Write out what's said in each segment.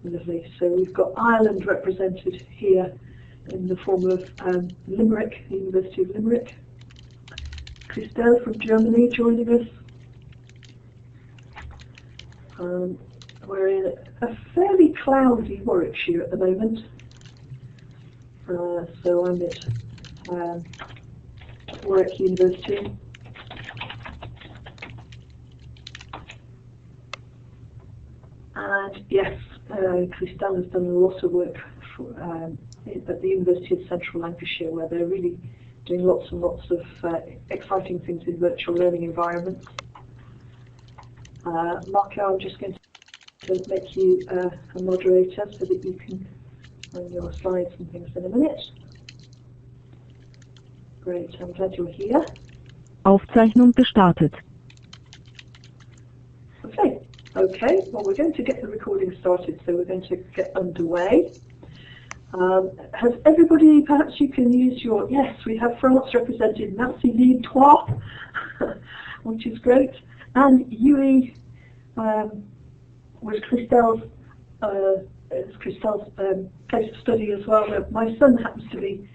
Lovely. So we've got Ireland represented here in the form of Limerick, the University of Limerick. Christel from Germany joining us. We're in a fairly cloudy Warwickshire at the moment. So I'm at Warwick University. And yes, Christel has done a lot of work at the University of Central Lancashire, where they're really doing lots and lots of exciting things in virtual learning environments. Marta, I'm just going to make you a moderator so that you can run your slides and things in a minute. Great, I'm glad you're here. Aufzeichnung gestartet. Okay, well, we're going to get the recording started, so we're going to get underway. Has everybody, perhaps you can use your, yes, we have France represented, Merci Lille3, which is great, and UE was Christel's place of study as well. My son happens to be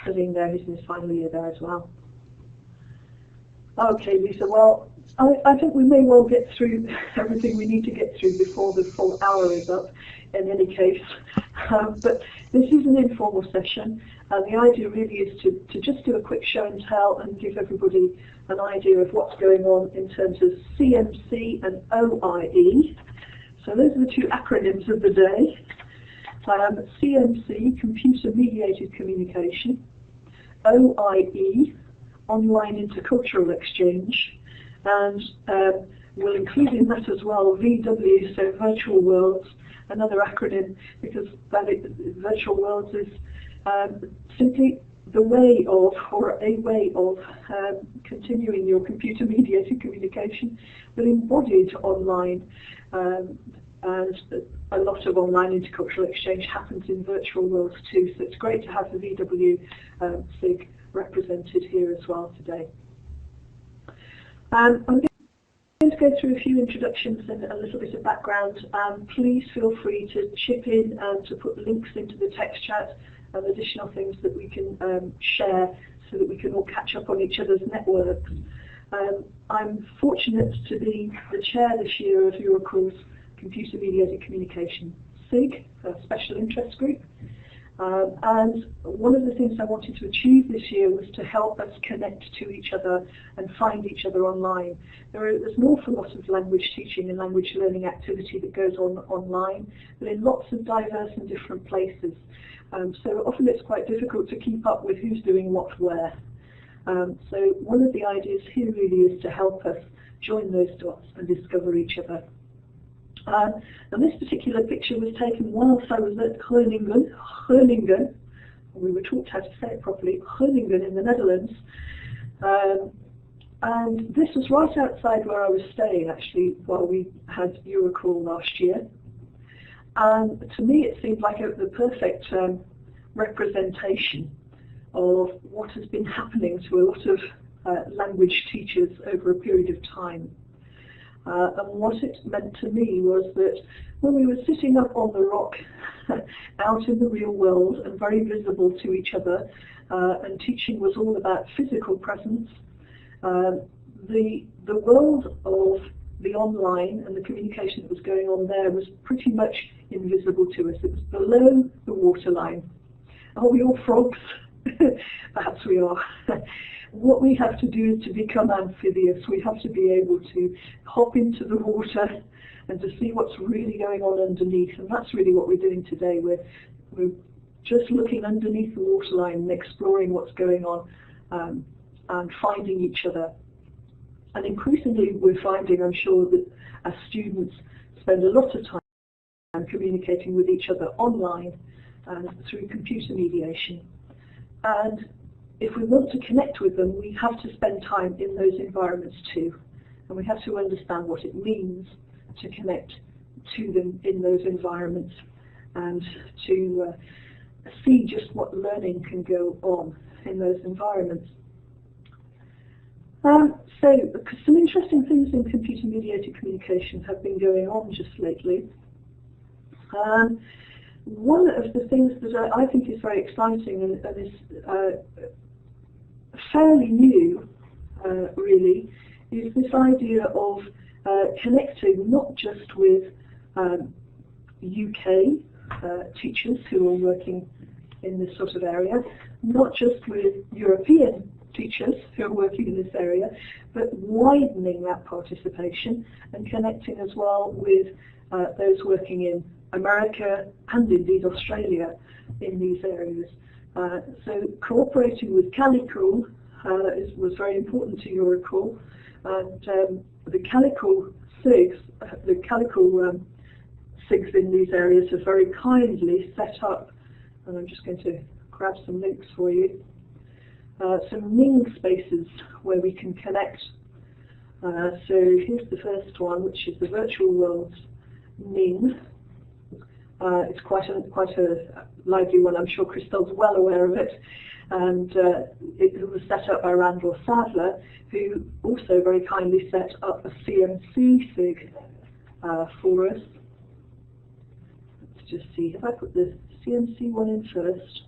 studying there, he's in his final year there as well. Okay, Lisa, well, I think we may well get through everything we need to get through before the full hour is up, in any case. But this is an informal session, and the idea really is to just do a quick show and tell and give everybody an idea of what's going on in terms of CMC and OIE. So those are the two acronyms of the day. CMC, Computer Mediated Communication. OIE, Online Intercultural Exchange. And we'll include in that as well VW, so Virtual Worlds, another acronym, because Virtual Worlds is simply the way of, or a way of, continuing your computer-mediated communication, but embodied online. And a lot of online intercultural exchange happens in virtual worlds too, so it's great to have the VW SIG represented here as well today. I'm going to go through a few introductions and a little bit of background. Please feel free to chip in and to put links into the text chat and additional things that we can share so that we can all catch up on each other's networks. I'm fortunate to be the chair this year of Eurocall's Computer Mediated Communication SIG, a special interest group. And one of the things I wanted to achieve this year was to help us connect to each other and find each other online. There's an awful lot of language teaching and language learning activity that goes on online, but in lots of diverse and different places. So often it's quite difficult to keep up with who's doing what where. So one of the ideas here really is to help us join those dots and discover each other. And this particular picture was taken whilst I was at Groningen, we were taught how to say it properly, Groningen in the Netherlands. And this was right outside where I was staying actually while we had Eurocall last year. And to me it seemed like the perfect representation of what has been happening to a lot of language teachers over a period of time. And what it meant to me was that when we were sitting up on the rock out in the real world and very visible to each other, and teaching was all about physical presence, the world of the online and the communication that was going on there was pretty much invisible to us. It was below the waterline. Are we all frogs? Perhaps we are. What we have to do is to become amphibious. We have to be able to hop into the water and to see what's really going on underneath. And that's really what we're doing today. We're just looking underneath the waterline and exploring what's going on and finding each other. And increasingly we're finding, I'm sure, that as students spend a lot of time communicating with each other online and through computer mediation. And if we want to connect with them, we have to spend time in those environments too. And we have to understand what it means to connect to them in those environments and to see just what learning can go on in those environments. So some interesting things in computer mediated communication have been going on just lately. One of the things that I think is very exciting and is fairly new, really, is this idea of connecting not just with UK teachers who are working in this sort of area, not just with European teachers who are working in this area, but widening that participation and connecting as well with those working in America and indeed Australia in these areas. So cooperating with CAMELOT was very important to Eurocall, and the CAMELOT SIGs, SIGs in these areas have very kindly set up, and I'm just going to grab some links for you, some Ning spaces where we can connect. So here's the first one, which is the Virtual Worlds Ning. It's quite a lively one. I'm sure Christel's well aware of it. And it was set up by Randall Sadler, who also very kindly set up a CMC SIG for us. Let's just see, have I put the CMC one in first?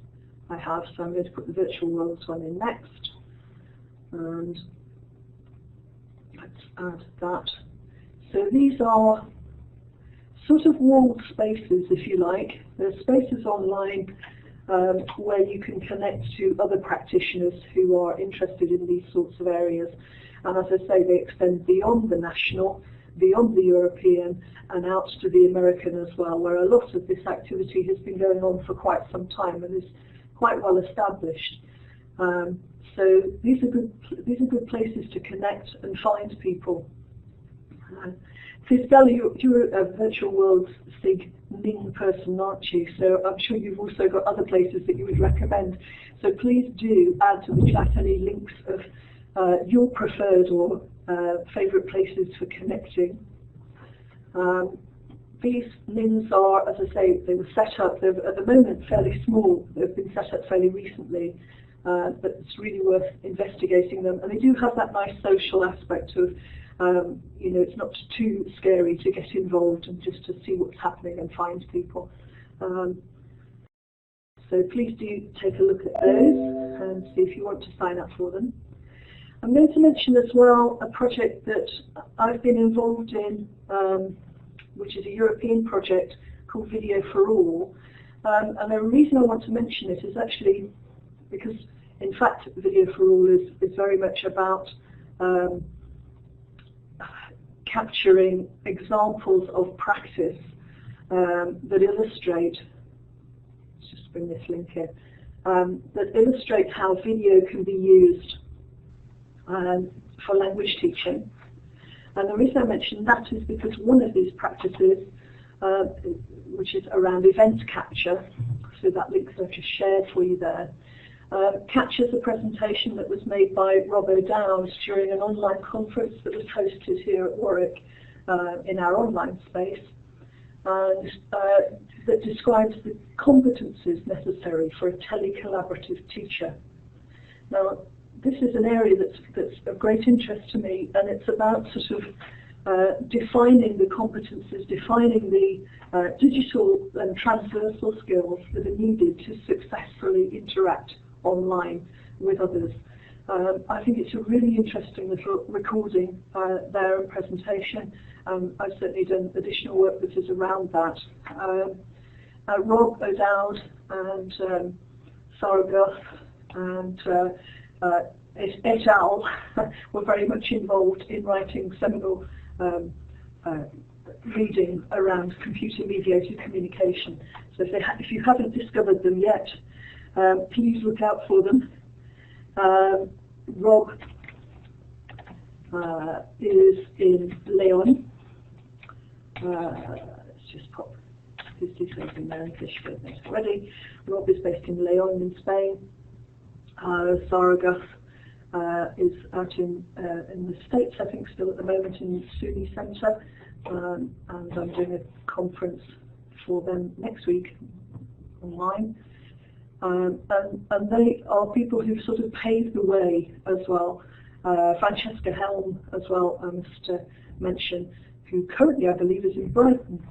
I have, so I'm going to put the Virtual Worlds one in next. And let's add that. So these are sort of walled spaces, if you like. They're spaces online where you can connect to other practitioners who are interested in these sorts of areas. And as I say, they extend beyond the national, beyond the European, and out to the American as well, where a lot of this activity has been going on for quite some time and is quite well established. So these are good places to connect and find people. Christel, you're a Virtual Worlds SIG Ning person, aren't you? So I'm sure you've also got other places that you would recommend. So please do add to the chat any links of your preferred or favourite places for connecting. These Nings are, as I say, they were set up, they're at the moment fairly small, they've been set up fairly recently, but it's really worth investigating them. And they do have that nice social aspect of, you know, it's not too scary to get involved and just to see what's happening and find people. So please do take a look at those and see if you want to sign up for them. I'm going to mention as well a project that I've been involved in, which is a European project called Video for All. And the reason I want to mention it is actually because, in fact, Video for All is very much about capturing examples of practice that illustrate, let's just bring this link here, that illustrate how video can be used for language teaching. And the reason I mention that is because one of these practices, which is around event capture, so that link that I've just shared for you there, captures a presentation that was made by Rob O'Dowd during an online conference that was hosted here at Warwick in our online space, and that describes the competencies necessary for a telecollaborative teacher. Now, this is an area that's of great interest to me, and it's about sort of defining the competencies, defining the digital and transversal skills that are needed to successfully interact online with others. I think it's a really interesting little recording there and presentation. I've certainly done additional work that is around that. Rob O'Dowd and Sarah Guth and et al. Were very much involved in writing seminal reading around computer-mediated communication. So if you haven't discovered them yet, please look out for them. Rob is in Leon. Let's just pop his details in there in case you don't know it already. Rob is based in Leon in Spain. Sarah Guth is out in the States, I think, still at the moment in SUNY Centre, and I'm doing a conference for them next week online. And they are people who've sort of paved the way as well. Francesca Helm as well, I must mention, who currently I believe is in Brighton.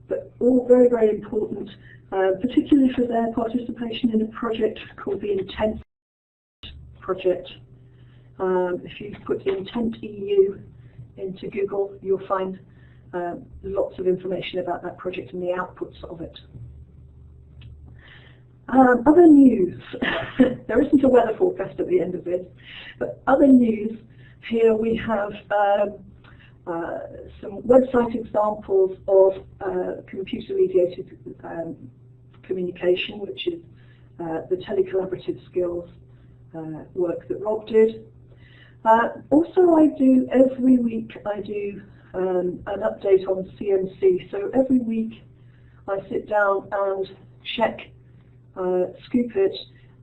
but all very, very important, particularly for their participation in a project called the Intent project. If you put Intent EU into Google, you'll find lots of information about that project and the outputs of it. Other news. There isn't a weather forecast at the end of this, but other news. Here we have some website examples of computer-mediated communication, which is the telecollaborative skills work that Rob did. Also, every week I do an update on CMC. So every week I sit down and check, scoop it,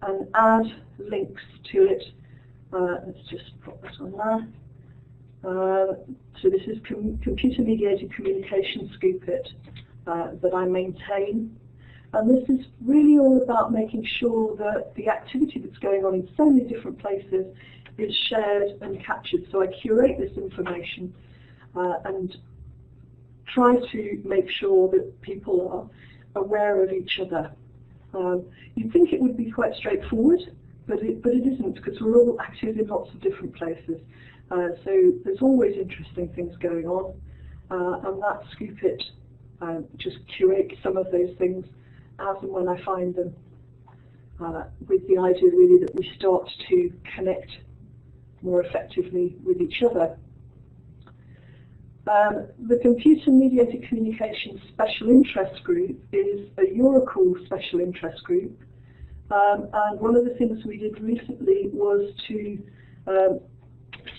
and add links to it. Let's just put that on there. So this is computer-mediated communication, Scoop It, that I maintain. And this is really all about making sure that the activity that's going on in so many different places is shared and captured. So I curate this information and try to make sure that people are aware of each other. You'd think it would be quite straightforward, but it isn't, because we're all active in lots of different places. So there's always interesting things going on, and that Scoop It just curates some of those things as and when I find them, with the idea really that we start to connect more effectively with each other. The Computer-Mediated Communication Special Interest Group is a Eurocall special interest group, and one of the things we did recently was to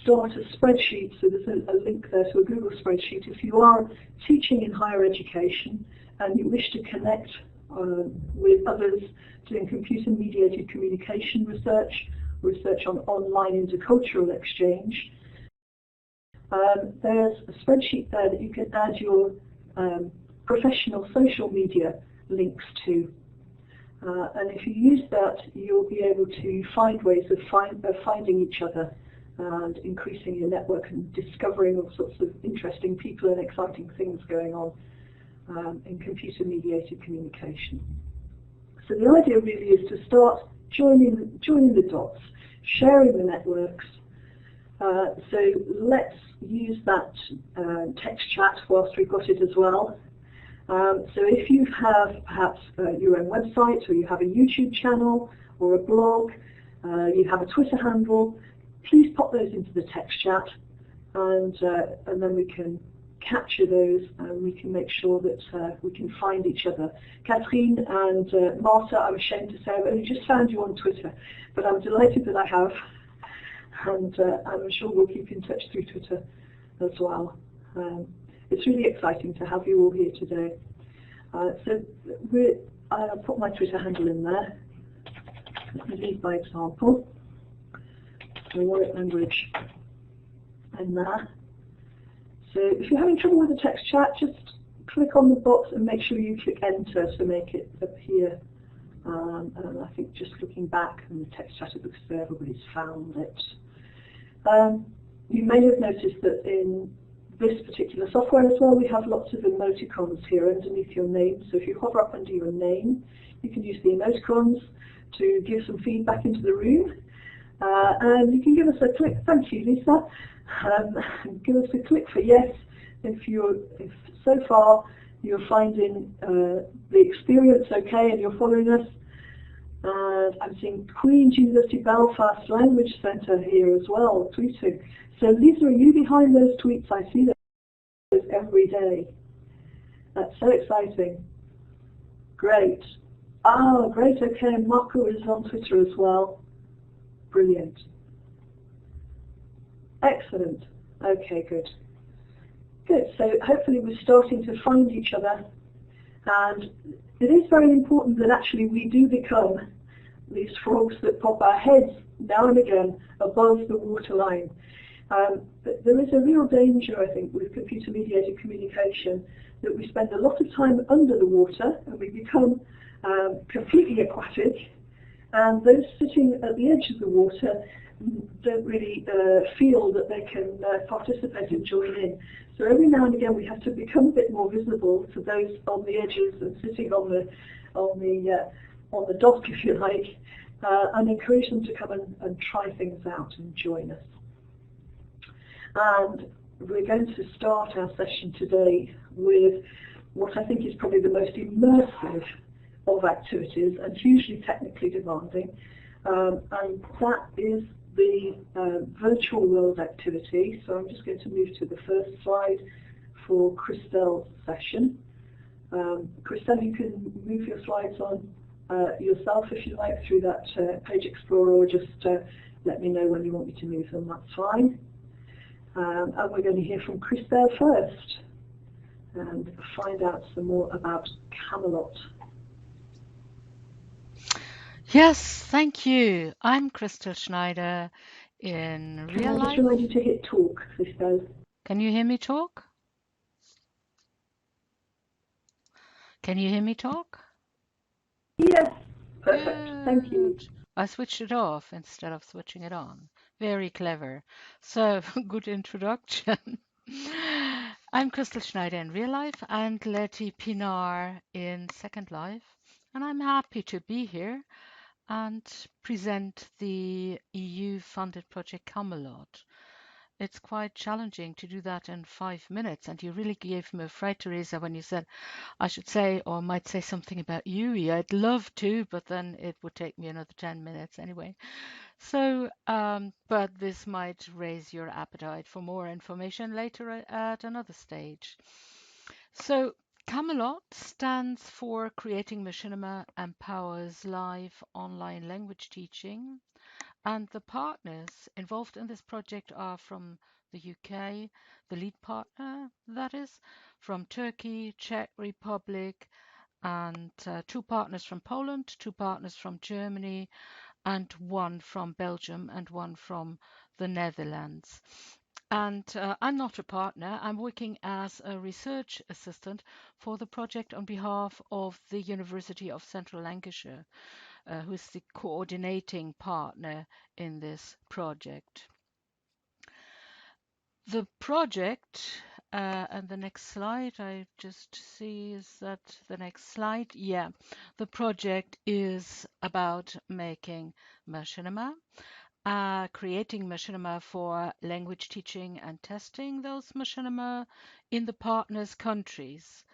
start a spreadsheet. So there's a link there to a Google spreadsheet. If you are teaching in higher education and you wish to connect with others doing computer-mediated communication research on online intercultural exchange, there's a spreadsheet there that you can add your professional social media links to. And if you use that, you'll be able to find ways of finding each other and increasing your network and discovering all sorts of interesting people and exciting things going on in computer-mediated communication. So the idea really is to start joining the dots, sharing the networks. So let's use that text chat whilst we've got it as well. So if you have perhaps your own website, or you have a YouTube channel or a blog, you have a Twitter handle, please pop those into the text chat, and then we can capture those, and we can make sure that we can find each other. Catherine and Marta, I'm ashamed to say I've only just found you on Twitter, but I'm delighted that I have, and I'm sure we'll keep in touch through Twitter as well. It's really exciting to have you all here today. So I'll put my Twitter handle in there. Let me lead by example. So Warwick language in there. So if you're having trouble with the text chat, just click on the box and make sure you click enter to make it appear. And I think just looking back in the text chat, it looks as though everybody's found it. You may have noticed that in this particular software as well, we have lots of emoticons here underneath your name. So if you hover up under your name, you can use the emoticons to give some feedback into the room. And you can give us a click. Thank you, Lisa. Give us a click for yes if so far you're finding the experience okay and you're following us. And I'm seeing Queen's University Belfast Language Centre here as well, tweeting. So Lisa, are you behind those tweets? I see those every day. That's so exciting. Great. Oh, great, okay, and Marco is on Twitter as well. Brilliant. Excellent. Okay, good. Good, so hopefully we're starting to find each other, and it is very important that actually we do become these frogs that pop our heads now and again above the waterline. But there is a real danger, I think, with computer-mediated communication, that we spend a lot of time under the water and we become completely aquatic, and those sitting at the edge of the water don't really feel that they can participate and join in. So every now and again we have to become a bit more visible to those on the edges and sitting on the dock, if you like, and encourage them to come and try things out and join us. And we're going to start our session today with what I think is probably the most immersive of activities and hugely technically demanding, and that is the virtual world activity. So I'm just going to move to the first slide for Christel's session. Christel, you can move your slides on yourself if you like through that page explorer, or just let me know when you want me to move them, that's fine. And we're going to hear from Christel first and find out some more about CAMELOT. Yes, thank you. I'm Christel Schneider in real life. Can I just remind you to hit talk, Christel? Can you hear me talk? Can you hear me talk? Yes, perfect. Good. Thank you. I switched it off instead of switching it on. Very clever. So, good introduction. I'm Christel Schneider in real life and Letty Pinar in Second Life, and I'm happy to be here and present the EU-funded project CAMELOT. It's quite challenging to do that in 5 minutes, and you really gave me a fright, Teresa, when you said I should say or might say something about UE. I'd love to, but then it would take me another 10 minutes anyway. So, but this might raise your appetite for more information later at another stage. So, CAMELOT stands for Creating Machinima Empowers Live Online Language Teaching, and the partners involved in this project are from the UK, the lead partner, that is, from Turkey, Czech Republic, and 2 partners from Poland, 2 partners from Germany, and 1 from Belgium and 1 from the Netherlands. And I'm not a partner. I'm working as a research assistant for the project on behalf of the University of Central Lancashire, who is the coordinating partner in this project. The project, and the next slide, I just see, is that the next slide? Yeah, the project is about making machinima, creating machinima for language teaching and testing those machinima in the partners' countries.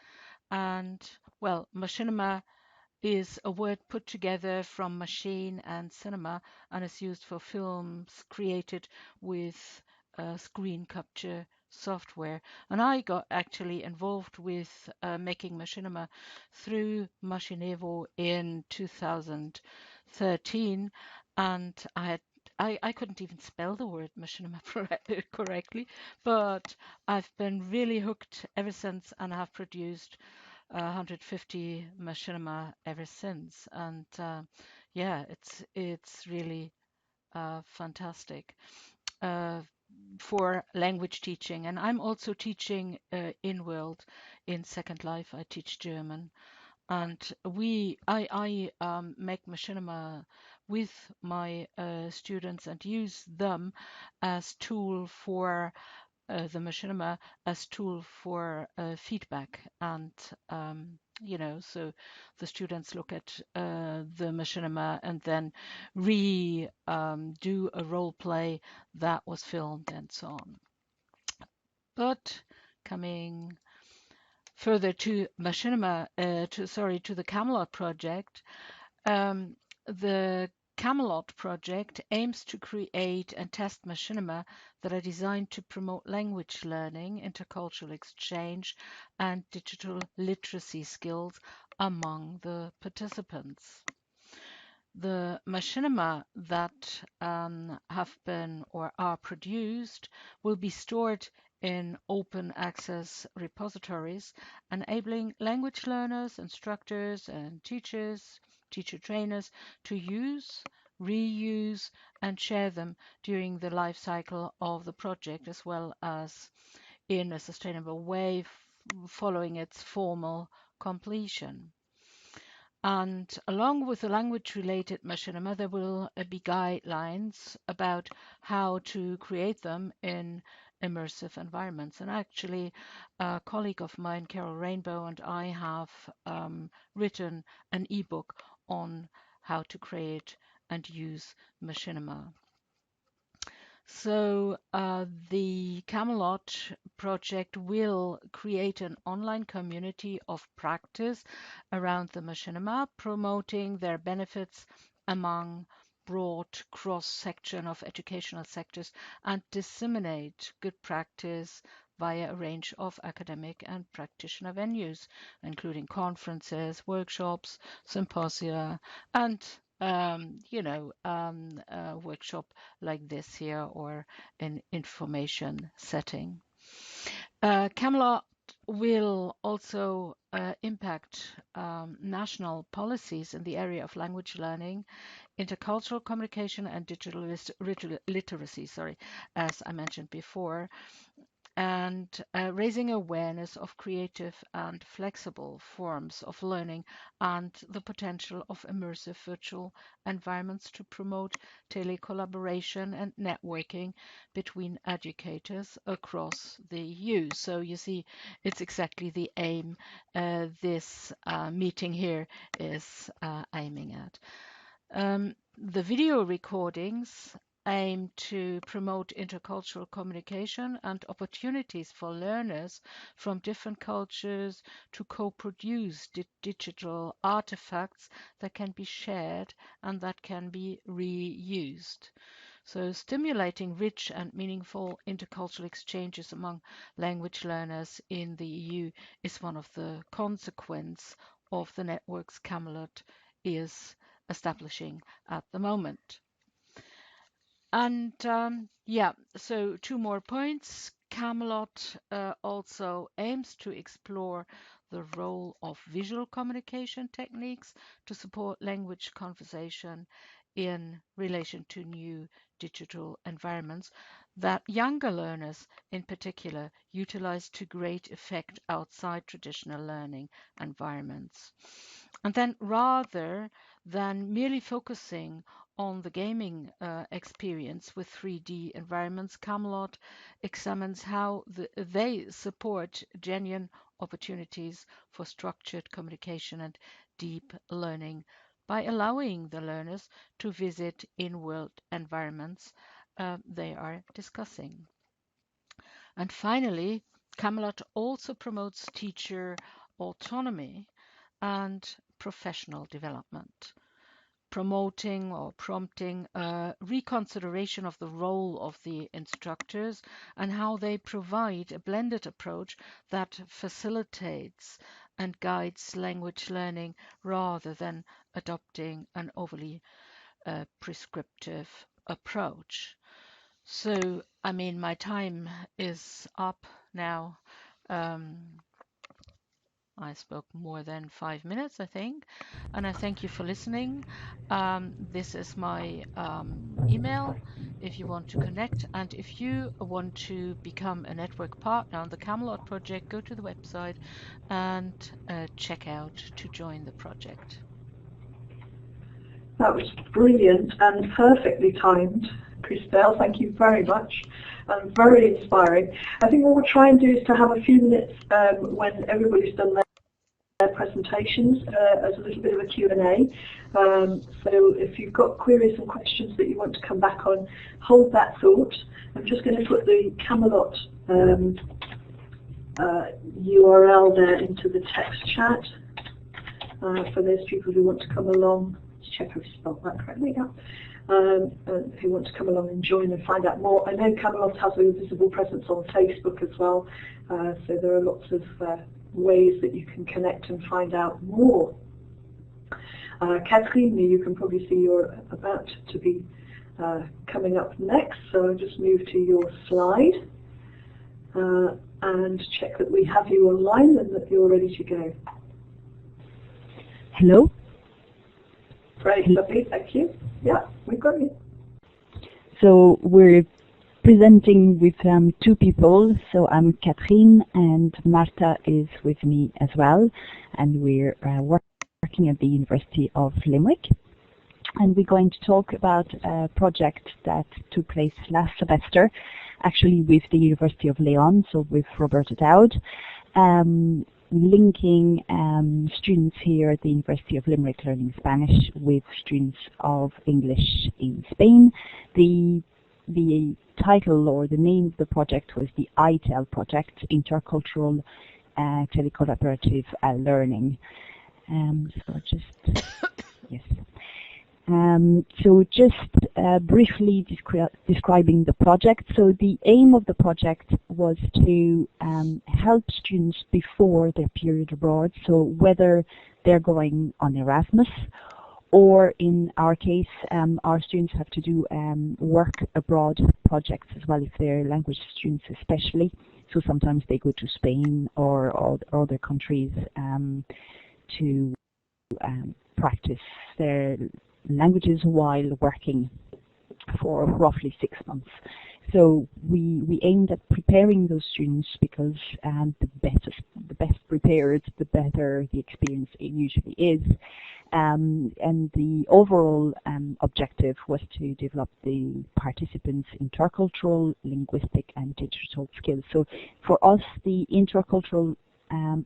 And, well, machinima is a word put together from machine and cinema and is used for films created with screen capture software. And I got actually involved with making machinima through Machinevo in 2013, and I couldn't even spell the word machinima correctly, but I've been really hooked ever since and have produced 150 machinima ever since, and yeah, it's really fantastic for language teaching. And I'm also teaching in World in Second Life. I teach German, and I make machinima with my students and use them as tool for the machinima as tool for feedback, and so the students look at the machinima and then do a role play that was filmed and so on. But coming further to machinima, to the CAMELOT project, the CAMELOT project aims to create and test machinima that are designed to promote language learning, intercultural exchange, and digital literacy skills among the participants. The machinima that have been or are produced will be stored in open access repositories, enabling language learners, instructors, and teacher trainers to use, reuse, and share them during the life cycle of the project, as well as in a sustainable way following its formal completion. And along with the language-related machinima, there will be guidelines about how to create them in immersive environments. And actually, a colleague of mine, Carol Rainbow, and I have written an ebook on how to create and use machinima. So the CAMELOT project will create an online community of practice around the machinima, promoting their benefits among broad cross-section of educational sectors and disseminate good practice via a range of academic and practitioner venues, including conferences, workshops, symposia, and a workshop like this here or an information setting. CAMELOT will also impact national policies in the area of language learning, intercultural communication and digital literacy, as I mentioned before, and raising awareness of creative and flexible forms of learning and the potential of immersive virtual environments to promote telecollaboration and networking between educators across the EU. So you see, it's exactly the aim this meeting here is aiming at. The video recordings aim to promote intercultural communication and opportunities for learners from different cultures to co-produce digital artifacts that can be shared and that can be reused. So stimulating rich and meaningful intercultural exchanges among language learners in the EU is one of the consequences of the networks CAMELOT is establishing at the moment. And so 2 more points. CAMELOT also aims to explore the role of visual communication techniques to support language conversation in relation to new digital environments that younger learners in particular utilize to great effect outside traditional learning environments. And then rather than merely focusing on the gaming experience with 3D environments, CAMELOT examines how they support genuine opportunities for structured communication and deep learning by allowing the learners to visit in-world environments they are discussing. And finally, CAMELOT also promotes teacher autonomy and professional development, promoting or prompting a reconsideration of the role of the instructors and how they provide a blended approach that facilitates and guides language learning rather than adopting an overly prescriptive approach. So, I mean, my time is up now. I spoke more than 5 minutes, I think, and I thank you for listening. This is my email if you want to connect, and if you want to become a network partner on the CAMELOT project, go to the website and check out to join the project. That was brilliant and perfectly timed, Christel. Thank you very much. And very inspiring. I think what we'll try and do is to have a few minutes when everybody's done their presentations as a little bit of a Q&A. So if you've got queries and questions that you want to come back on, hold that thought. I'm just going to put the CAMELOT URL there into the text chat for those people who want to come along. Let's check I've spelled that correctly. Yeah. Who want to come along and join and find out more. I know CAMELOT has a visible presence on Facebook as well, so there are lots of ways that you can connect and find out more. Catherine, you can probably see you're about to be coming up next, so I'll just move to your slide and check that we have you online and that you're ready to go. Hello? Great, lovely, thank you. Yeah, we've got you. So we're presenting with 2 people. So I'm Catherine and Marta is with me as well. And we're working working at the University of Limerick. And we're going to talk about a project that took place last semester, actually with the University of Leon, so with Roberta Dowd, linking students here at the University of Limerick learning Spanish with students of English in Spain. The title or the name of the project was the ITEL project, Intercultural Telecollaborative Learning. So just, yes. So just briefly describing the project. So the aim of the project was to help students before their period abroad, so whether they're going on Erasmus or in our case, our students have to do work abroad projects as well, if they're language students especially. So sometimes they go to Spain or other countries to practice their languages while working for roughly 6 months. So we aimed at preparing those students because the best prepared, the better the experience it usually is. And the overall objective was to develop the participants' intercultural, linguistic, and digital skills. So for us, the intercultural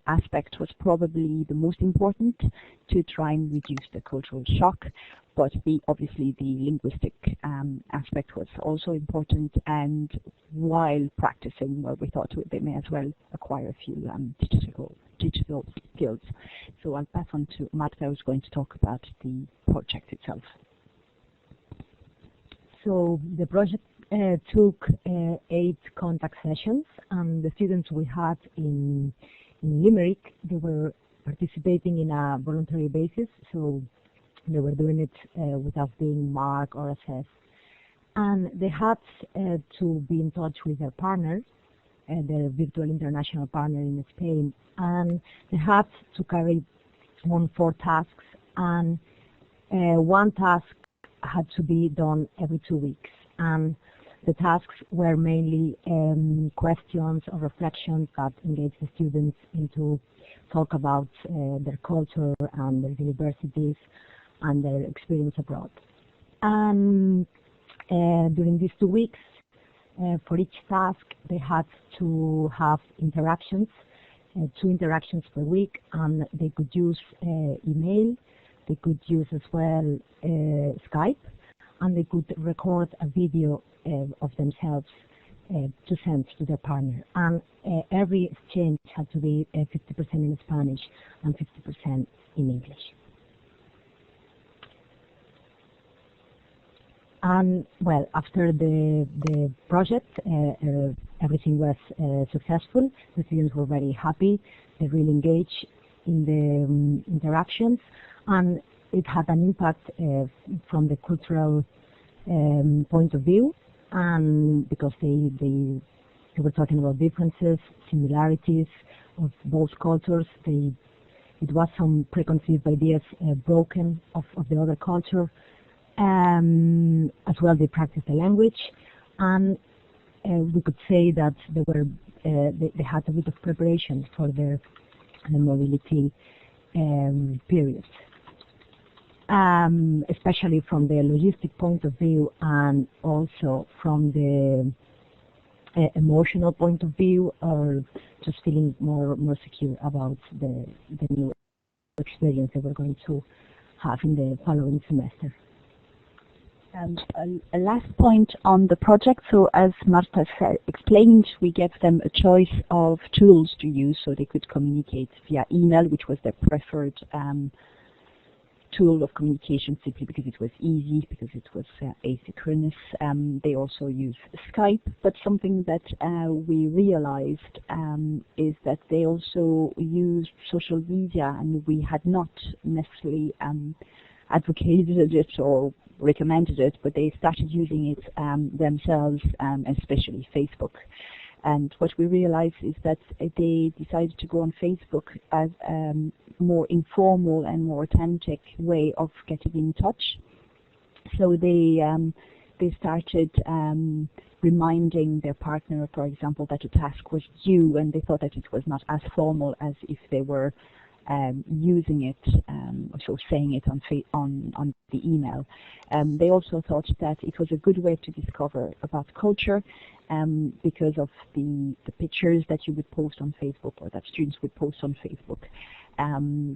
aspect was probably the most important to try and reduce the cultural shock, but obviously the linguistic aspect was also important, and while practicing, well, we thought they may as well acquire a few digital skills. So I'll pass on to Marta, who's going to talk about the project itself. So the project took 8 contact sessions, and the students we had in Limerick, they were participating in a voluntary basis, so they were doing it without being marked or assessed. And they had to be in touch with their partners, their virtual international partner in Spain, and they had to carry on 4 tasks, and one task had to be done every 2 weeks. And the tasks were mainly questions or reflections that engage the students into talk about their culture and their universities and their experience abroad. And during these 2 weeks, for each task, they had to have interactions, 2 interactions per week, and they could use email, they could use as well Skype, and they could record a video of themselves to send to their partner. And every exchange had to be 50% in Spanish and 50% in English. And well, after the project, everything was successful. The students were very happy. They really engaged in the interactions, and it had an impact from the cultural point of view, and because they were talking about differences, similarities of both cultures. It was some preconceived ideas broken of the other culture. As well, they practiced the language, and we could say that they had a bit of preparation for their mobility period. Especially from the logistic point of view, and also from the emotional point of view, or just feeling more secure about the new experience that we're going to have in the following semester. A last point on the project. So as Marta explained, we gave them a choice of tools to use, so they could communicate via email, which was their preferred tool of communication, simply because it was easy, because it was asynchronous. They also use Skype, but something that we realized is that they also used social media, and we had not necessarily advocated it or recommended it, but they started using it themselves, especially Facebook. And what we realized is that they decided to go on Facebook as a more informal and more authentic way of getting in touch. So they started reminding their partner, for example, that a task was due, and they thought that it was not as formal as if they were using it, so saying it on the email. They also thought that it was a good way to discover about culture, because of the pictures that you would post on Facebook, or that students would post on Facebook.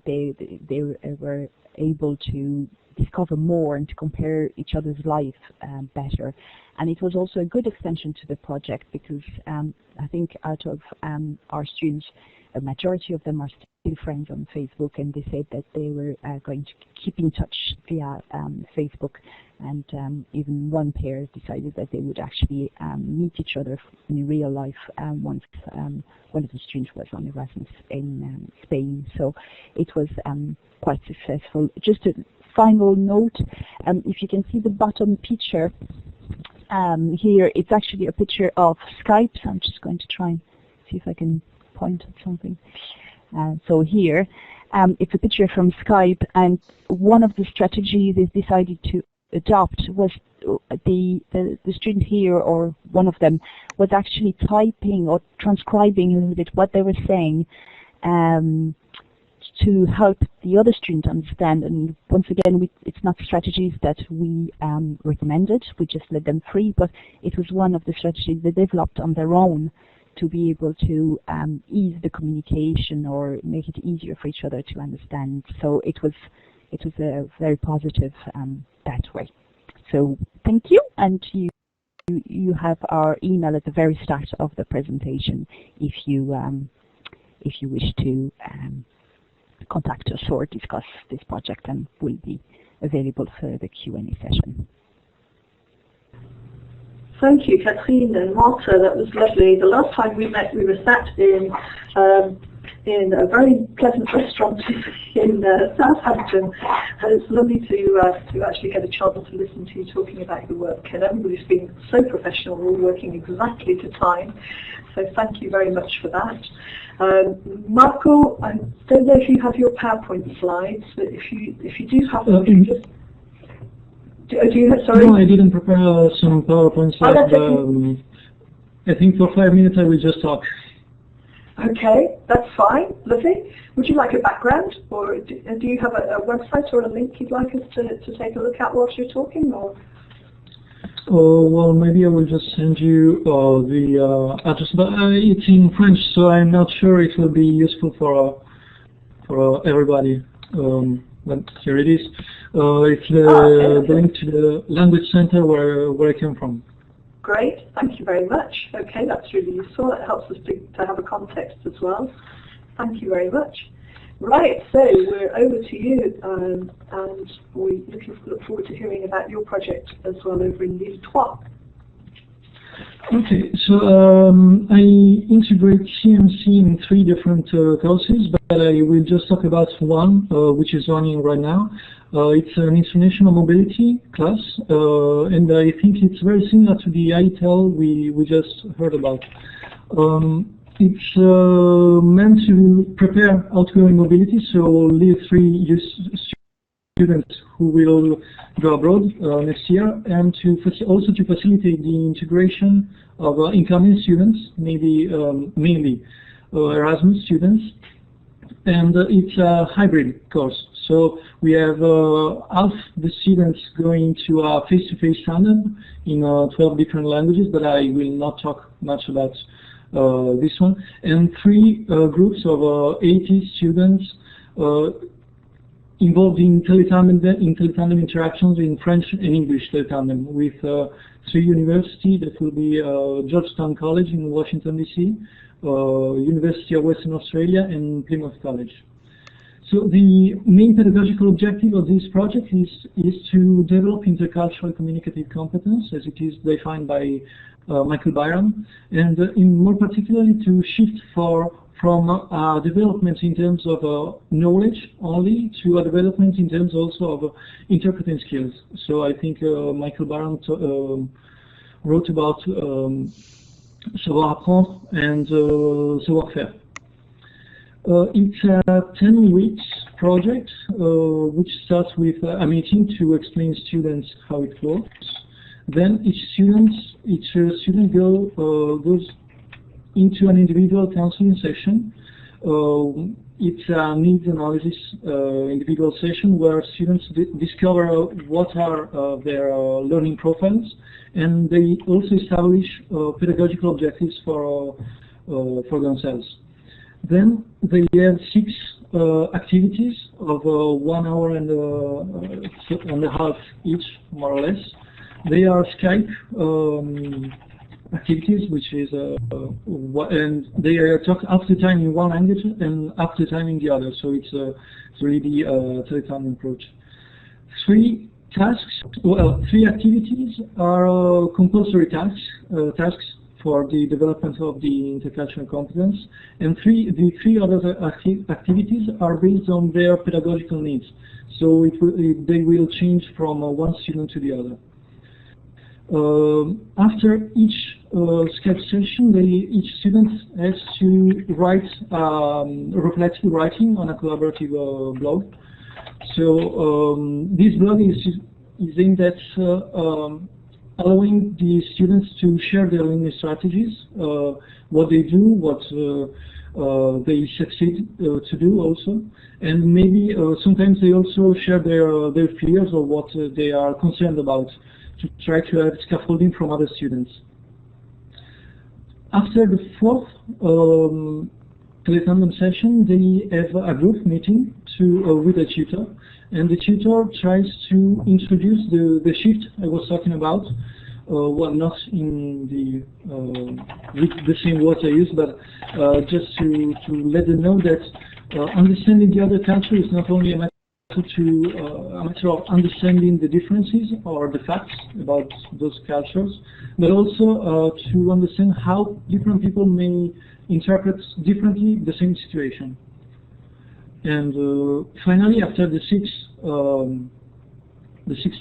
They were able to discover more and to compare each other's life better. And it was also a good extension to the project, because I think out of our students, a majority of them are still friends on Facebook, and they said that they were going to keep in touch via Facebook, and even one pair decided that they would actually meet each other in real life once one of the students was on Erasmus in Spain. So it was quite successful. Just a final note, if you can see the bottom picture here, it's actually a picture of Skype, so I'm just going to try and see if I can point at something. So here, it's a picture from Skype, and one of the strategies they decided to adopt was the student here, or one of them, was actually typing or transcribing a little bit what they were saying to help the other student understand. And once again, it's not strategies that we recommended, we just let them free, but it was one of the strategies they developed on their own to be able to ease the communication or make it easier for each other to understand. So it was very positive that way. So thank you, and you have our email at the very start of the presentation if you wish to contact us or discuss this project, and will be available for the Q&A session. Thank you, Catherine and Marta. That was lovely. The last time we met, we were sat in a very pleasant restaurant in Southampton, and it's lovely to actually get a chance to listen to you talking about your work. And everybody's been so professional, we're all working exactly to time. So thank you very much for that. Marco, I don't know if you have your PowerPoint slides, but if you do have them, sorry? No, I didn't prepare some PowerPoint slides. I think for 5 minutes I will just talk. Okay, that's fine. Lovely. Would you like a background, or do you have a website or a link you'd like us to take a look at whilst you're talking? Or? Well, maybe I will just send you the address, but it's in French, so I'm not sure it will be useful for everybody. But here it is. It's the link to the language center where I came from. Great, thank you very much. Okay, that's really useful. It helps us to have a context as well. Thank you very much. Right, so we're over to you, and we look forward to hearing about your project as well over in Lille3. Okay, so I integrate CMC in 3 different courses, but I will just talk about one, which is running right now. It's an international mobility class, and I think it's very similar to the ITEL we just heard about. It's meant to prepare outgoing mobility, so Lille3 students who will go abroad next year, and also to facilitate the integration of incoming students, maybe mainly Erasmus students. And it's a hybrid course, so we have half the students going to a face-to-face tandem in 12 different languages, but I will not talk much about this one, and 3 groups of 80 students involved in teletandem interactions in French and English teletandem with 3 universities. That will be Georgetown College in Washington, D.C., University of Western Australia, and Plymouth College. So the main pedagogical objective of this project is to develop intercultural communicative competence, as it is defined by Michael Byram, and more particularly to shift from development in terms of knowledge only to a development in terms also of interpreting skills. So I think Michael Byram wrote about savoir-apprendre and savoir-faire. It's a 10 weeks project, which starts with a meeting to explain to students how it works. Then each student goes into an individual counseling session it's a needs analysis individual session where students discover what are their learning profiles, and they also establish pedagogical objectives for themselves. Then they have 6 activities of 1 hour and a half each, more or less. They are Skype activities, which is and they talk half the time in one language and half the time in the other. So it's really the Teletandem approach. 3 tasks, well, 3 activities are compulsory tasks for the development of the intercultural competence, and the 3 other activities are based on their pedagogical needs. So they will change from one student to the other. After each Skype session, each student has to write reflective writing on a collaborative blog. So this blog is aimed at allowing the students to share their learning strategies, what they do, what they succeed to do also, and maybe sometimes they also share their fears or what they are concerned about, to try to have scaffolding from other students. After the 4th Teletandem session, they have a group meeting with a tutor, and the tutor tries to introduce the shift I was talking about. Well, not in with the same words I use, but just to let them know that understanding the other culture is not only a matter of understanding the differences or the facts about those cultures, but also to understand how different people may interpret differently the same situation. And finally, after the 6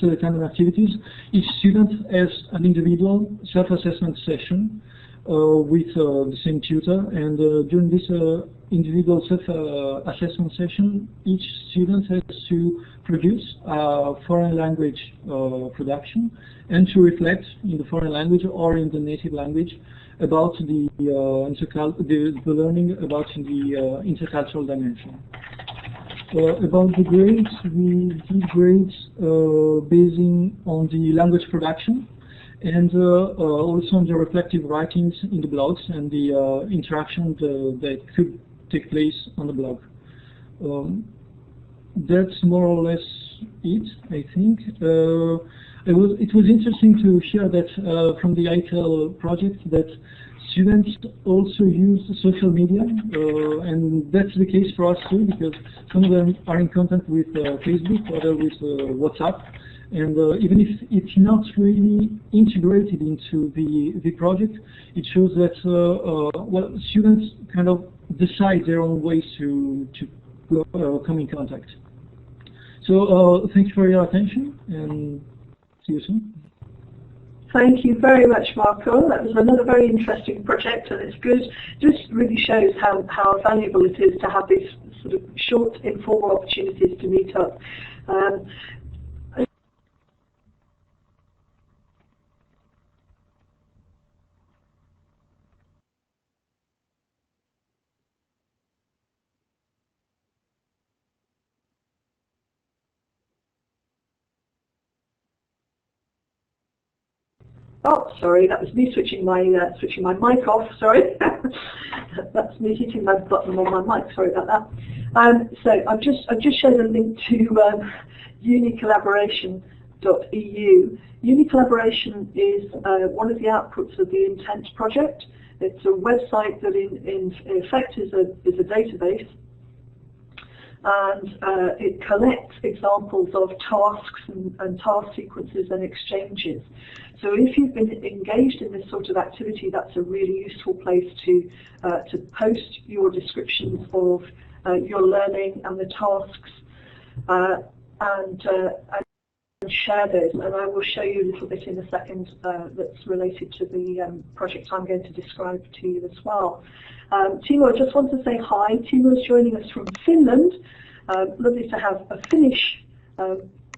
Teletandem activities, each student has an individual self-assessment session with the same tutor, and during this individual self-assessment session, each student has to produce a foreign language production and to reflect in the foreign language or in the native language about the learning about the intercultural dimension. About the grades, we give grades basing on the language production, and also on the reflective writings in the blogs and the interaction that could take place on the blog. That's more or less it, I think. It was interesting to hear that from the ITEL project that students also use social media, and that's the case for us too, because some of them are in contact with Facebook, others with WhatsApp. And even if it's not really integrated into the project, it shows that well, students kind of decide their own ways to come in contact. So thank you for your attention, and see you soon. Thank you very much, Marco. That was another very interesting project, and it's good. Just really shows how valuable it is to have these sort of short, informal opportunities to meet up. Oh, sorry, that was me switching my mic off. Sorry, that's me hitting my button on my mic. Sorry about that. So I've just shared a link to Unicollaboration.eu. Unicollaboration is one of the outputs of the Intent project. It's a website that in effect is a database, and it collects examples of tasks and task sequences and exchanges. So if you've been engaged in this sort of activity, that's a really useful place to post your descriptions of your learning and the tasks, and share those. And I will show you a little bit in a second that's related to the project I'm going to describe to you as well. Timo, I just want to say hi. Timo is joining us from Finland. Lovely to have a Finnish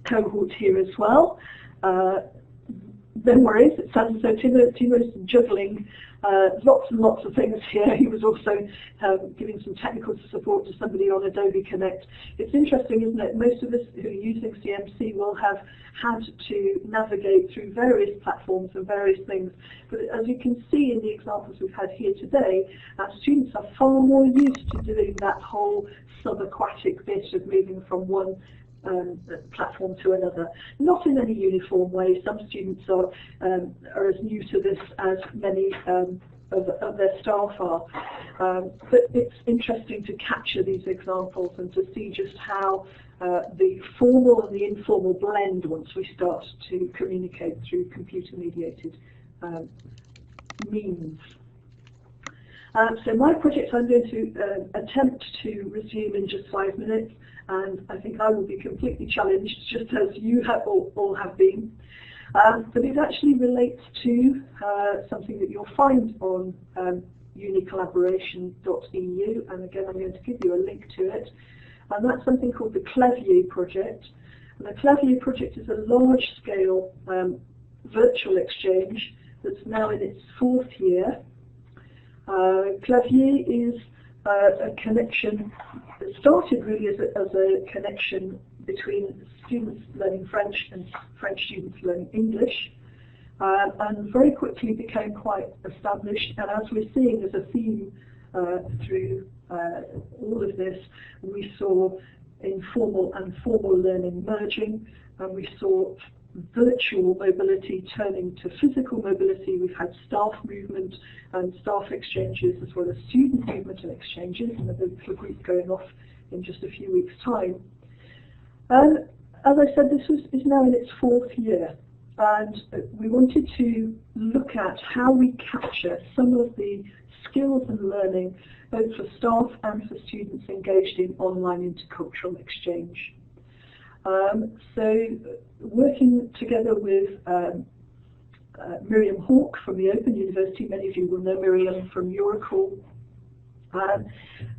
cohort here as well. no worries. It sounds as though Timo's juggling lots and lots of things here. He was also giving some technical support to somebody on Adobe Connect. It's interesting, isn't it? Most of us who are using CMC will have had to navigate through various platforms and various things. But as you can see in the examples we've had here today, our students are far more used to doing that whole subaquatic bit of moving from one platform to another. Not in any uniform way. Some students are as new to this as many of their staff are. But it's interesting to capture these examples and to see just how the formal and the informal blend once we start to communicate through computer-mediated means. So my project I'm going to attempt to resume in just 5 minutes, and I think I will be completely challenged, just as you have all have been. But it actually relates to something that you'll find on unicollaboration.eu, and again I'm going to give you a link to it. And that's something called the Clavier project. And the Clavier project is a large-scale virtual exchange that's now in its 4th year. Clavier is a connection that started really as a connection between students learning French and French students learning English, and very quickly became quite established. And as we're seeing as a theme through all of this, we saw informal and formal learning merging, and we saw virtual mobility turning to physical mobility. We've had staff movement and staff exchanges, as well as student movement and exchanges, and there's a group going off in just a few weeks' time. And as I said, this is now in its 4th year, and we wanted to look at how we capture some of the skills and learning both for staff and for students engaged in online intercultural exchange. So working together with Mirjam Haulk from the Open University, many of you will know Mirjam from Eurocall.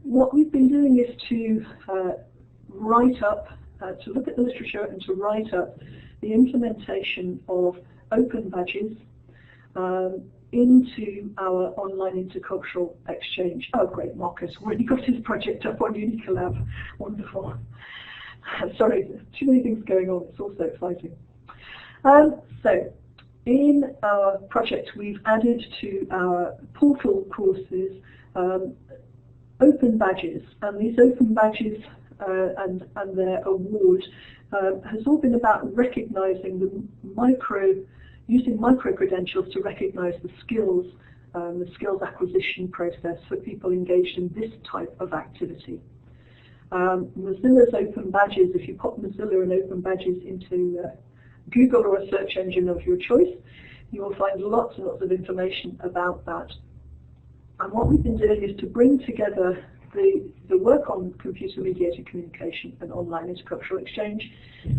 What we've been doing is to write up, to look at the literature and to write up the implementation of open badges into our online intercultural exchange. Oh great, Marcus already got his project up on Unicollab. Wonderful. Sorry, too many things going on, it's all so exciting. So, in our project we've added to our portal courses open badges, and these open badges and their award has all been about recognising using micro-credentials to recognise the skills acquisition process for people engaged in this type of activity. Mozilla's open badges, if you pop Mozilla and open badges into Google or a search engine of your choice, you will find lots and lots of information about that. And what we've been doing is to bring together the work on computer-mediated communication and online intercultural exchange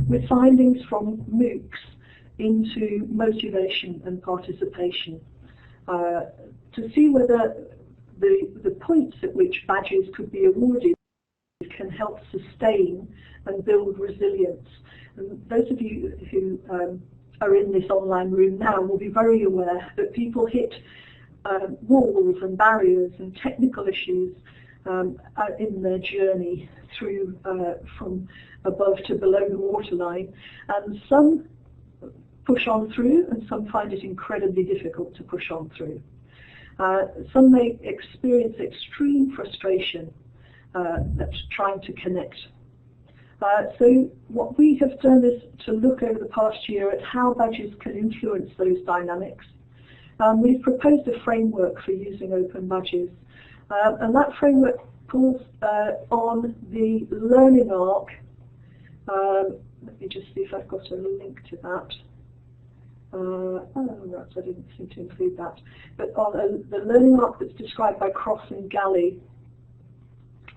with findings from MOOCs into motivation and participation to see whether the points at which badges could be awarded can help sustain and build resilience. And those of you who are in this online room now will be very aware that people hit walls and barriers and technical issues in their journey through from above to below the waterline, and some push on through and some find it incredibly difficult to push on through. Some may experience extreme frustration at trying to connect. So what we have done is to look over the past year at how badges can influence those dynamics. We've proposed a framework for using open badges, and that framework pulls on the learning arc. Let me just see if I've got a link to that. Oh, right, I didn't seem to include that. But on the learning arc that's described by Cross and Galley,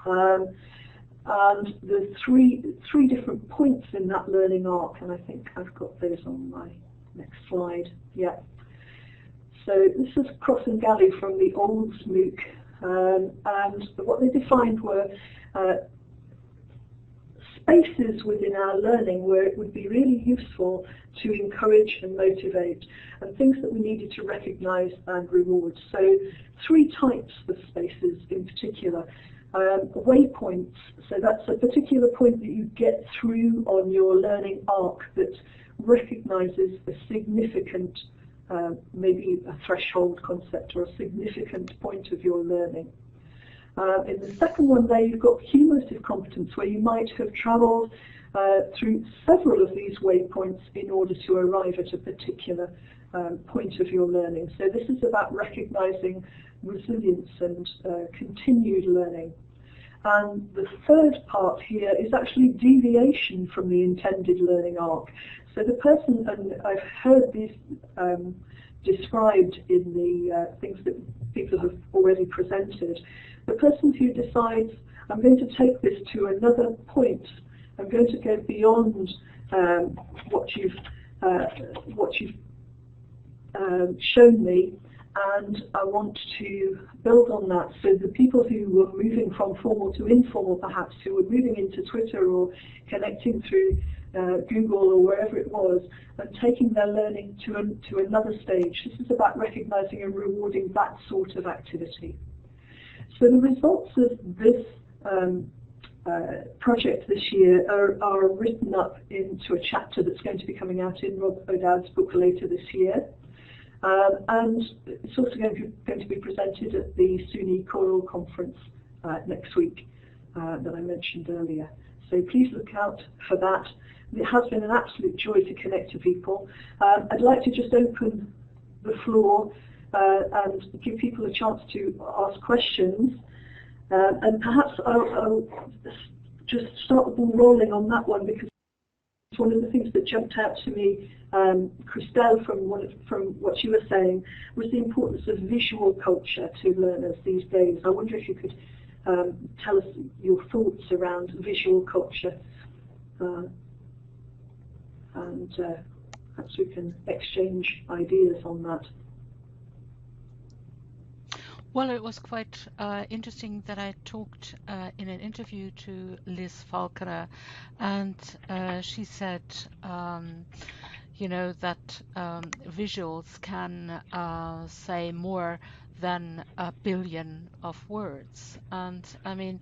and the three different points in that learning arc, and I think I've got those on my next slide. Yeah. So this is Cross and Galley from the old MOOC, and what they defined were spaces within our learning where it would be really useful to encourage and motivate, and things that we needed to recognise and reward. So 3 types of spaces in particular. Waypoints, so that's a particular point that you get through on your learning arc that recognises a significant, maybe a threshold concept or a significant point of your learning. In the second one there, you've got cumulative competence, where you might have travelled through several of these waypoints in order to arrive at a particular point of your learning. So this is about recognising resilience and continued learning. And the third part here is actually deviation from the intended learning arc. So the person, and I've heard these described in the things that people have already presented, the person who decides, I'm going to take this to another point, I'm going to go beyond what you've shown me, and I want to build on that. So the people who were moving from formal to informal, perhaps, who were moving into Twitter or connecting through Google or wherever it was, and taking their learning to another stage. This is about recognising and rewarding that sort of activity. So the results of this project this year are written up into a chapter that's going to be coming out in Rob O'Dowd's book later this year. And it's also going to be presented at the SUNY Choral Conference next week that I mentioned earlier. So please look out for that. It has been an absolute joy to connect to people. I'd like to just open the floor and give people a chance to ask questions. And perhaps I'll just start the ball rolling on that one, because it's one of the things that jumped out to me, Christel, from what you were saying, was the importance of visual culture to learners these days. I wonder if you could tell us your thoughts around visual culture, and perhaps we can exchange ideas on that. Well, it was quite interesting that I talked in an interview to Liz Falconer, and she said, you know, that visuals can say more than 1 billion of words. And I mean,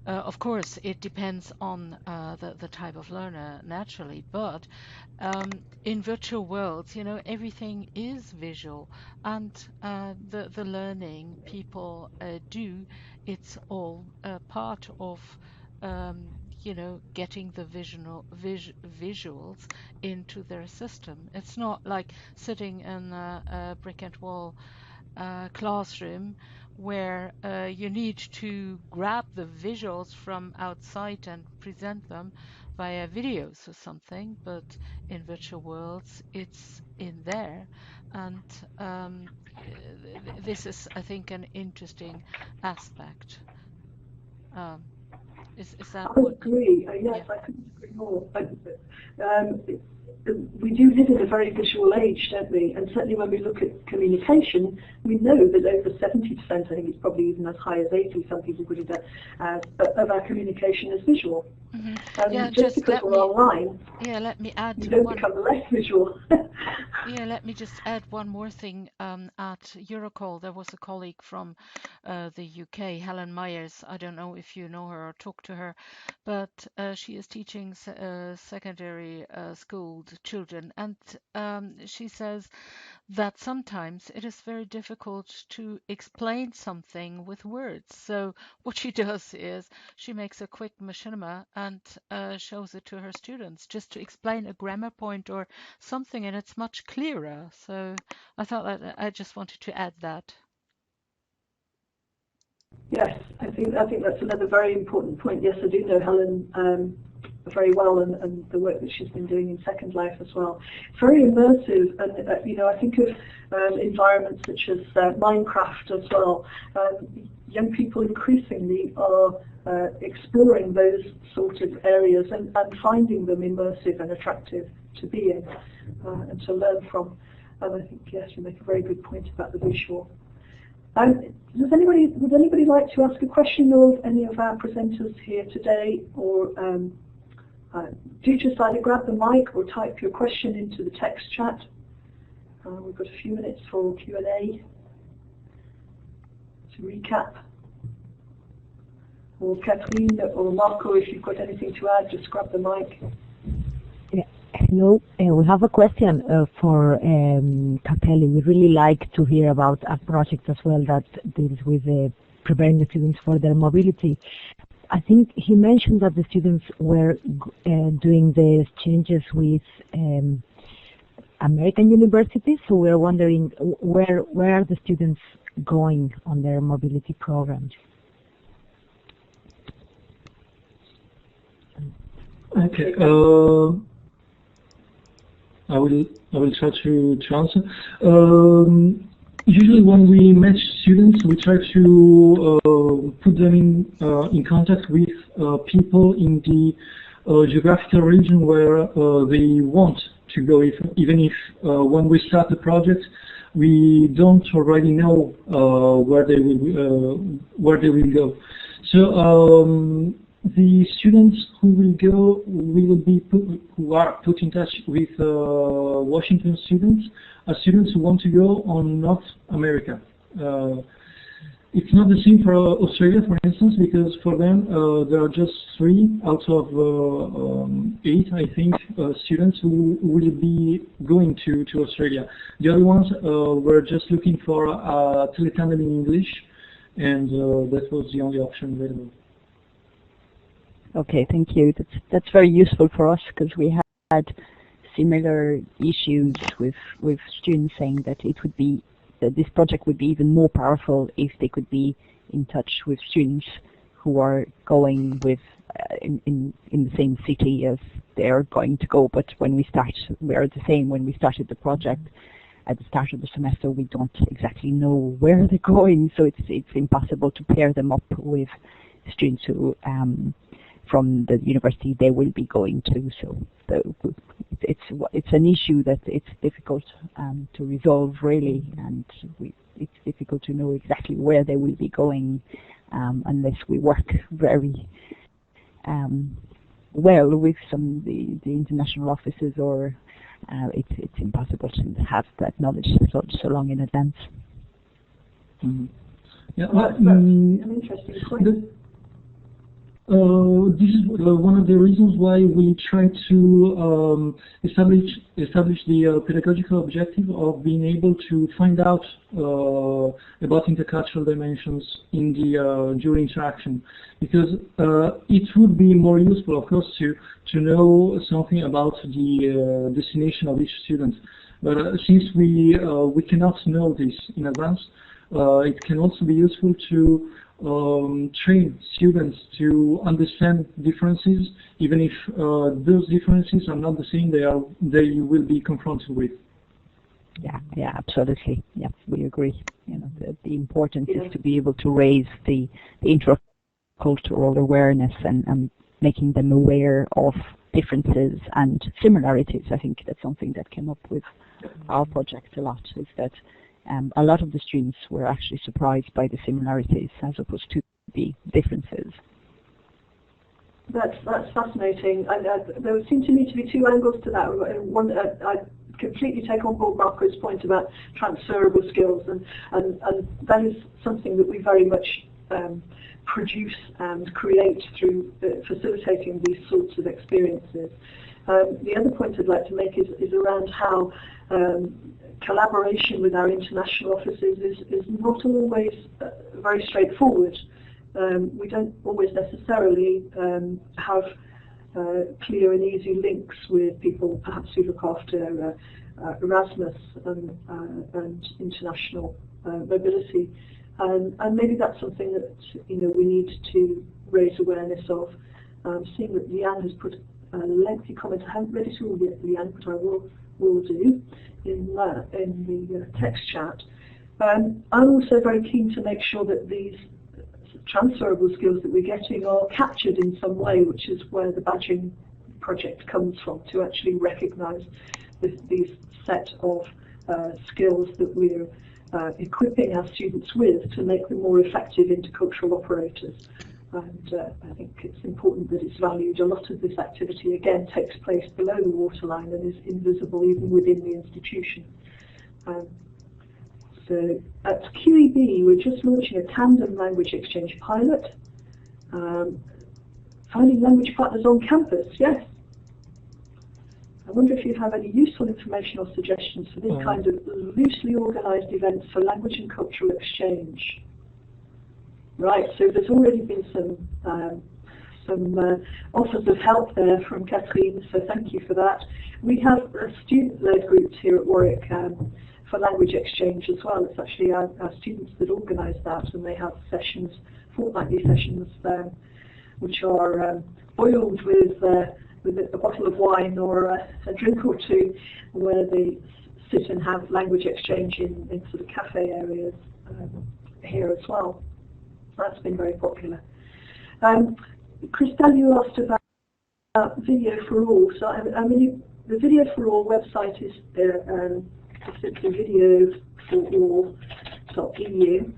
of course, it depends on the type of learner, naturally, but in virtual worlds, you know, everything is visual, and the learning people do, it's all part of you know, getting the visuals into their system. It's not like sitting in a brick and wall classroom where you need to grab the visuals from outside and present them via videos or something, but in virtual worlds it's in there. And this is, I think, an interesting aspect. Is that I agree. Yes, yeah. I couldn't agree more. We do live in a very visual age, don't we? And certainly when we look at communication, we know that over 70%, I think it's probably even as high as 80%, some people put it at, of our communication is visual. Mm-hmm. And yeah, just because we're online, let me add we don't become less visual. Yeah, let me just add one more thing. At Eurocall, there was a colleague from the UK, Helen Myers. I don't know if you know her or talk to her, but she is teaching secondary school children, and she says that sometimes it is very difficult to explain something with words. So what she does is she makes a quick machinima and shows it to her students just to explain a grammar point or something, and it's much clearer. So I thought that I just wanted to add that. Yes, I think that's another very important point. Yes, I do know Helen very well, and the work that she's been doing in Second Life as well. It's very immersive, and you know, I think of environments such as Minecraft as well. Young people increasingly are exploring those sort of areas and finding them immersive and attractive to be in and to learn from. And I think, yes, you make a very good point about the visual. Would anybody like to ask a question of any of our presenters here today, or do just either grab the mic or type your question into the text chat. We've got a few minutes for Q&A. To recap. Or Catherine or Marco, if you've got anything to add, just grab the mic. Hello, we have a question for Cappellini. We really like to hear about a project as well that deals with preparing the students for their mobility. I think he mentioned that the students were doing the exchanges with American universities, so we're wondering where are the students going on their mobility programs? Okay. I will try to answer. Usually, when we match students, we try to put them in contact with people in the geographical region where they want to go. Even if when we start the project, we don't already know where they will go. So. The students who are put in touch with Washington students are students who want to go on North America. It's not the same for Australia, for instance, because for them there are just 3 out of 8, I think, students who will be going to Australia. The other ones were just looking for a Teletandem in English, and that was the only option available. Okay, thank you. That's very useful for us because we had similar issues with students saying that this project would be even more powerful if they could be in touch with students who are going with in the same city as they are going to go. But when we are the same. When we started the project at the start of the semester, we don't exactly know where they're going, so it's impossible to pair them up with students who from the university they will be going to. So it's an issue that it's difficult to resolve really, and it's difficult to know exactly where they will be going unless we work very well with some of the international offices, or it's impossible to have that knowledge so long in advance. Mm-hmm. Yeah, that's an interesting point. This is one of the reasons why we try to establish the pedagogical objective of being able to find out about intercultural dimensions in the during interaction, because it would be more useful, of course, to know something about the destination of each student. But since we cannot know this in advance, it can also be useful to train students to understand differences, even if those differences are not the same they will be confronted with. Yeah, absolutely. Yeah, we agree. You know, the importance is to be able to raise the intercultural awareness and making them aware of differences and similarities. I think that's something that came up with our project a lot, is that a lot of the students were actually surprised by the similarities as opposed to the differences. That's fascinating. And there seem to me to be 2 angles to that. One, I completely take on board Marco's point about transferable skills, and that is something that we very much produce and create through facilitating these sorts of experiences. The other point I'd like to make is around how collaboration with our international offices is not always very straightforward. We don't always necessarily have clear and easy links with people perhaps who look after Erasmus and international mobility, and maybe that's something that we need to raise awareness of. Seeing that Leanne has put a lengthy comment, I haven't read it all yet, Leanne, but I will do in the text chat. I'm also very keen to make sure that these transferable skills that we're getting are captured in some way, which is where the badging project comes from, to actually recognise these set of skills that we're equipping our students with to make them more effective intercultural operators. and I think it's important that it's valued. A lot of this activity, again, takes place below the waterline and is invisible even within the institution. So at QEB, we're just launching a tandem language exchange pilot. Finding language partners on campus, yes. I wonder if you have any useful information or suggestions for this kind of loosely organised events for language and cultural exchange. Right, so there's already been some offers of help there from Catherine, so thank you for that. We have student-led groups here at Warwick for language exchange as well. It's actually our students that organise that, and they have sessions, fortnightly sessions, which are oiled with a bottle of wine or a drink or two, where they sit and have language exchange in sort of cafe areas here as well. That's been very popular. Christel, you asked about Video for All. So I mean, the Video for All website is simply videoforall.eu.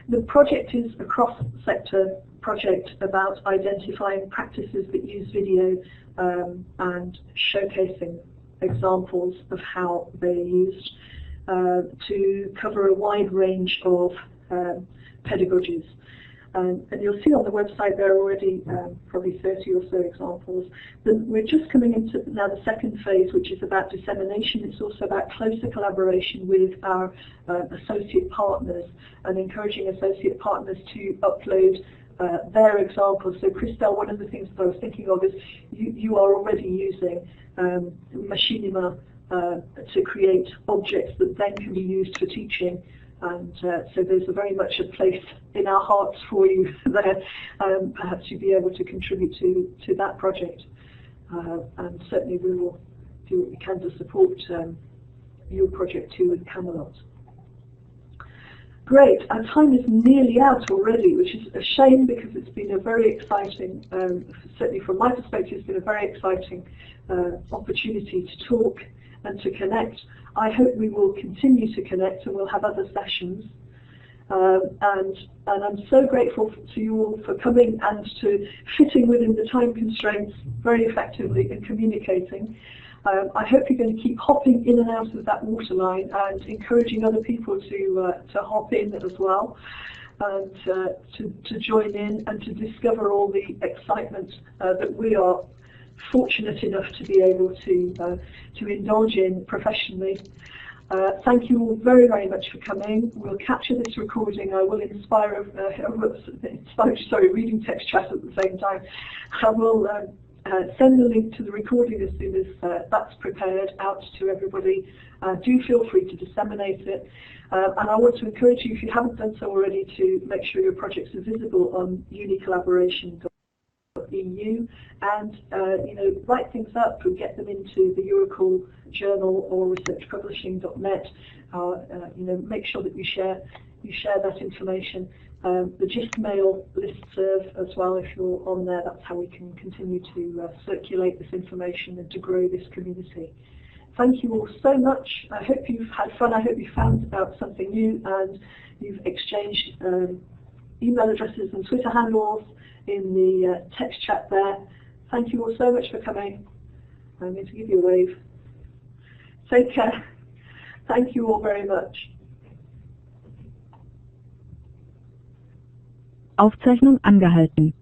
The project is a cross-sector project about identifying practices that use video and showcasing examples of how they are used to cover a wide range of pedagogies. And you'll see on the website there are already probably 30 or so examples. We're just coming into now the second phase, which is about dissemination. It's also about closer collaboration with our associate partners and encouraging associate partners to upload their examples. So Christel, one of the things that I was thinking of is you are already using Machinima to create objects that then can be used for teaching. And so there's very much a place in our hearts for you there. Perhaps you'd be able to contribute to that project. And certainly we will do what we can to support your project too with CAMELOT. Great, our time is nearly out already, which is a shame because it's been a very exciting, certainly from my perspective, it's been a very exciting opportunity to talk and to connect. I hope we will continue to connect and we'll have other sessions. And I'm so grateful to you all for coming and to fitting within the time constraints very effectively and communicating. I hope you're going to keep hopping in and out of that waterline and encouraging other people to hop in as well and to join in and to discover all the excitement that we are fortunate enough to be able to indulge in professionally. Thank you all very, very much for coming. We'll capture this recording. I will reading text chat at the same time. I will send the link to the recording as soon as that's prepared out to everybody. Do feel free to disseminate it. And I want to encourage you, if you haven't done so already, to make sure your projects are visible on Telecollaboration.eu and write things up and get them into the Eurocall journal or researchpublishing.net. Make sure that you share that information. The GIST mail listserv as well, if you're on there, that's how we can continue to circulate this information and to grow this community. Thank you all so much. I hope you've had fun. I hope you found out something new and you've exchanged email addresses and Twitter handles in the text chat there. Thank you all so much for coming. I'm going to give you a wave. Take care. Thank you all very much. Aufzeichnung angehalten.